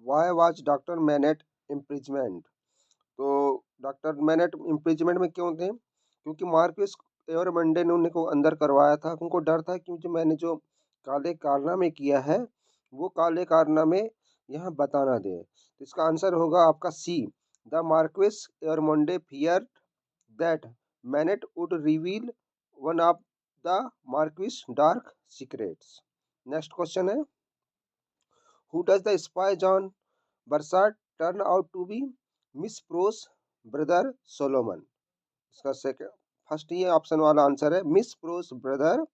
Why was doctor MANET imprisonment? तो doctor MANET imprisonment में क्यों थे? क्योंकि मार्क्विस और मंडे ने उनको अंदर करवाया था। उनको डर था कि जो मैंने जो काले कारनामे किया है वो काले कारनामे यहाँ बता ना दे। तो इसका आंसर होगा आपका सी। द मार्क्विस और Monday fear that Manette would reveal one of the marquis dark secrets. Next question है, who does the spy John Barsad turn out to be? Miss Pross brother Solomon. इसका second first ये option वाला answer है Miss Pross brother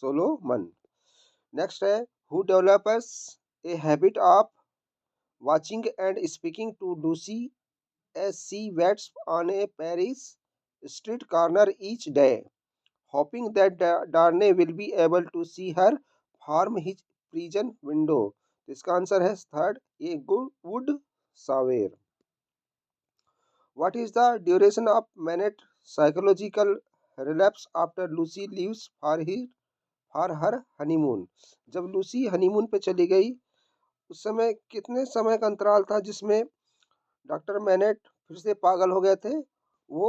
Solomon. Next है, who developers a habit of watching and speaking to Lucy as she waits on a Paris street corner each day, hoping that Darnay will be able to see her from his prison window. इसका answer है third, a good wood sawyer. What is the duration of minute psychological relapse after Lucy leaves for her honeymoon? जब Lucy honeymoon पे चली गई उस समय कितने समय का अंतराल था जिसमें डॉक्टर मैनेट फिर से पागल हो गए थे? वो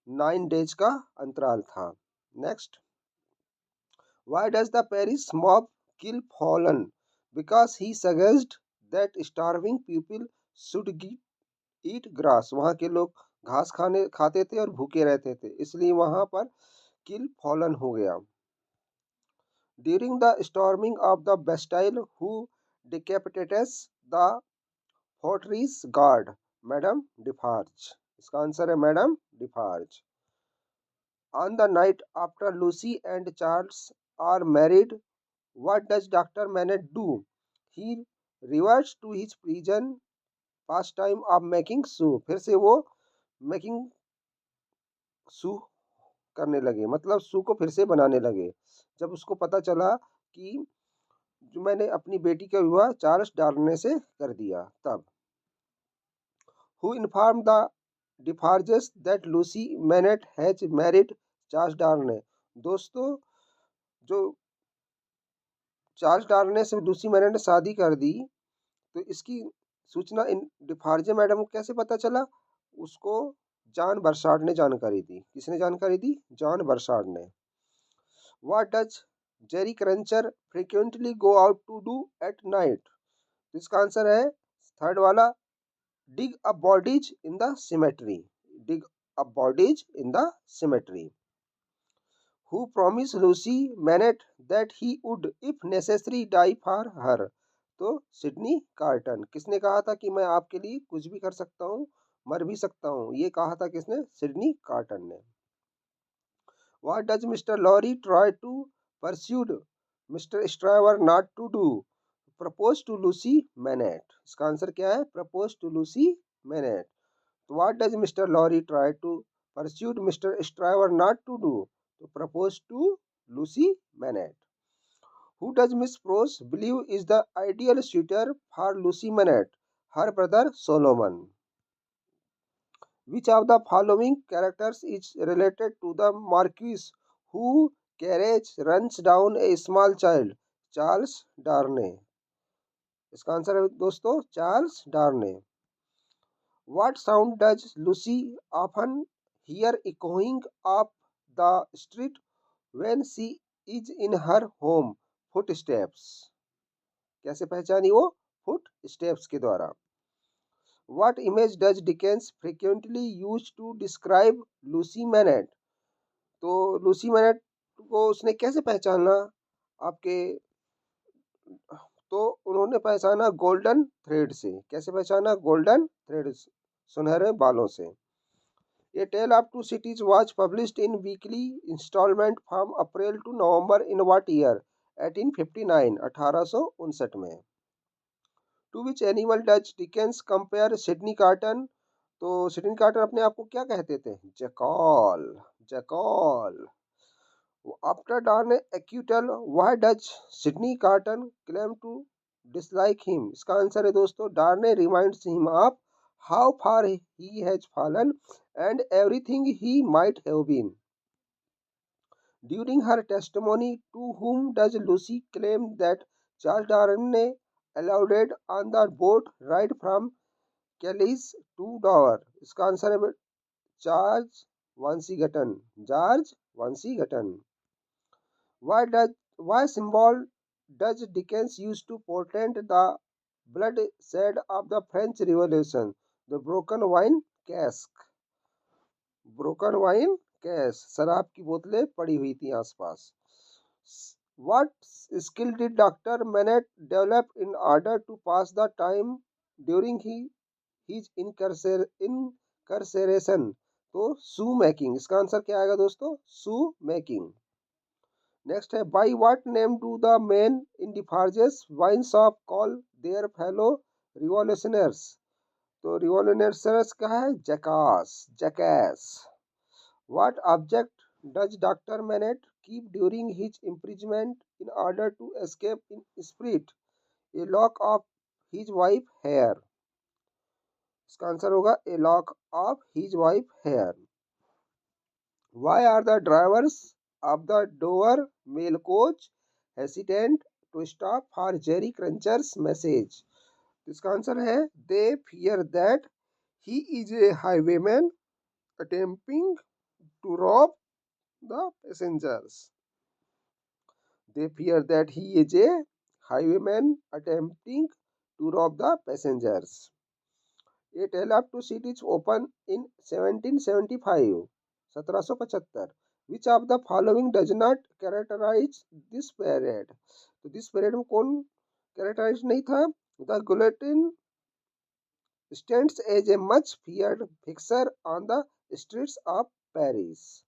9 डेज का अंतराल था। Next, why does the Paris mob kill fallen? Because he suggest that starving people should eat grass. वहाँ के लोग घास खाते थे और भूखे रहते थे, इसलिए वहाँ पर किल फॉलन हो गया। During the storming of the Bastille who decapitates the fortress guard? Madame Defarge. इसका आंसर है madame Defarge. On the night after Lucy and Charles are married, what does Dr. Manette do? He reverts to his prison pastime of making soup। फिर से वो making soup करने लगे, मतलब soup को फिर से बनाने लगे जब उसको पता चला कि जो मैंने अपनी बेटी का विवाह चार्ल्स डार्ने से कर दिया तब। Who informed the Defarges that Lucy Manette has married Charles Darnay? दोस्तों, जो चार्ल्स डार्ने से लूसी मैनेट ने शादी कर दी, तो इसकी सूचना इन डिफार्जे मैडम को कैसे पता चला? उसको जॉन बरसार्ड ने जानकारी दी। किसने जानकारी दी? जॉन बरसार्ड ने। What does Jerry Cruncher frequently go out to do at night? इसका आंसर है थर्ड वाला, dig up bodies in the cemetery। dig up bodies in the cemetery। Who promised Lucy Manette that he would if necessary die for her? तो Sydney carton. किसने कहा था कि मैं आपके लिए कुछ भी कर सकता हूँ, मर भी सकता हूँ? ये कहा था किसने? सिडनी कार्टन ने। What does Mr. Lorry try to pursue Mr. Stryver not to do? Propose to Lucy Manette। इसका आंसर क्या है? Propose to Lucy Manette। What does Mr. Lorry try to pursue Mr. Stryver not to do? To propose to Lucy Manette। Who does Miss Prose believe is the ideal suitor for Lucy Manette? Her brother Solomon। Which of the following characters is related to the Marquis who carriage runs down a small child? Charles Darnay. इसका answer है दोस्तों Charles Darnay. What sound does Lucy often hear echoing up the street when she is in her home? Footsteps। कैसे पहचानी वो? Footsteps के द्वारा। What image does Dickens frequently use to describe Lucy Manette? तो Lucy MANET को उसने कैसे पहचाना आपके? तो उन्होंने पहचाना गोल्डन थ्रेड से। कैसे पहचाना? गोल्डन थ्रेड, सुनहरे बालों से। A Tale of Two Cities was published in weekly installment from April to November in what year? 1859, 1859 में। To which animal does Dickens compare Sydney Carton? तो सिडनी कार्टर अपने आप को क्या कहते थे? Jackal. Jackal. After Darn acquittal, why does Sydney Carton claim to dislike him? इसका answer है दोस्तों, Darnay reminds him of how far he has fallen and everything he might have been. During her testimony, to whom does Lucy claim that Charles Darnay allowed on the boat ride from Calais to Dover? इसका answer है George Washington. George Washington. Why symbol does Dickens use to portray the bloodshed of the French Revolution? The broken wine cask। Broken wine cash, शराब की बोतलें पड़ी हुई थी आसपास। What skill did Dr. Manet develop in order to pass the time during his incarceration? तो शू making, इसका answer क्या आएगा दोस्तों? Shoe making. नेक्स्ट है, by what name do the man in Defarge's wine shop call their fellow revolutionaries? तो revolutionaries क्या है? Jacques, Jacques. What object does Dr. Manet keep during his imprisonment in order to escape in spirit? A lock of his wife hair। इसका answer होगा a lock of his wife hair। Why are the drivers of the Dover mail coach hesitant to stop for Jerry Cruncher's message? इसका answer है they fear that he is a highwayman attempting to rob the passengers। They fear that he is a highwayman attempting to rob the passengers। A tale of two cities opened in 1775, 1775। Which of the following does not characterize this parade? तो this parade में कौन characterize नहीं था? The guillotine stands as a much feared fixture on the streets of Paris।